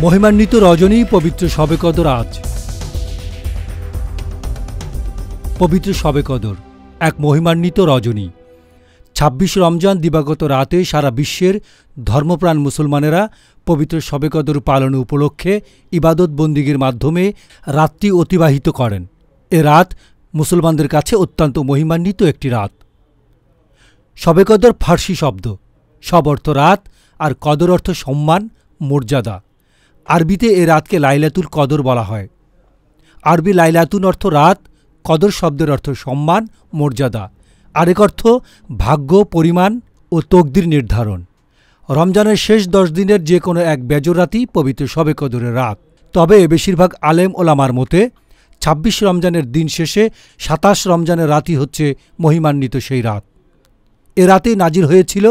মহিমান্বিত রজনী পবিত্র শবে কদর আজ। পবিত্র শবে কদর এক মহিমান্বিত রজনী। ২৬ রমজান দিবাগত রাতে সারা বিশ্বের ধর্মপ্রাণ মুসলমানেরা পবিত্র শবে কদর পালন উপলক্ষে ইবাদত বন্দিগির মাধ্যমে রাতটি অতিবাহিত করেন। এ রাত মুসলমানদের কাছে অত্যন্ত মহিমান্বিত একটি রাত। শবে কদর ফার্সি শব্দ, শব অর্থ রাত আর কদর অর্থ সম্মান, মর্যাদা। আরবিতে এ রাতকে লাইলাতুল কদর বলা হয়। আরবি লাইলাতুন অর্থ রাত, কদর শব্দের অর্থ সম্মান, মর্যাদা। আরেক অর্থ ভাগ্য, পরিমাণ ও তকদির নির্ধারণ। রমজানের শেষ 10 দিনের যে কোনো এক বেজর রাতই পবিত্র শবে কদরের রাত। তবে বেশিরভাগ আলেম ওলামার মতে ২৬ রমজানের দিন শেষে ২৭ রমজানের রাতই হচ্ছে মহিমান্বিত সেই রাত। এ রাতে নাজিল হয়েছিল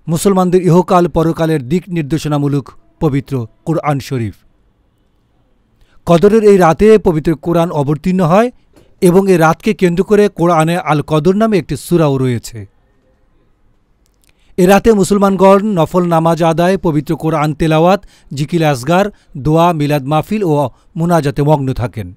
মুসলমানদের ইহকাল পরকালের দিক নির্দেশনামূলক পবিত্র কুরআন শরীফ। কদরের এই রাতে পবিত্র কোরআন অবতীর্ণ হয় এবং এই রাতকে কেন্দ্র করে কোরআনে আল কদর নামে একটি সূরাও রয়েছে। এ রাতে মুসলমানগণ নফল নামাজ আদায়, পবিত্র কোরআন তেলাওয়াত, জিকির আসগার, দোয়া, মিলাদ মাহফিল ও মুনাজাতে মগ্ন থাকেন।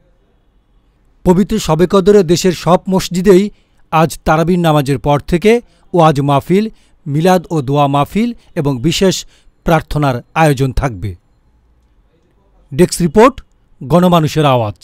পবিত্র শবে কদরে দেশের সব মসজিদেই আজ তারাবির নামাজের পর থেকে ওয়াজ মাহফিল, মিলাদ ও দোয়া মাহফিল এবং বিশেষ প্রার্থনার আয়োজন থাকবে। ডেস্ক রিপোর্ট, গণমানুষের আওয়াজ।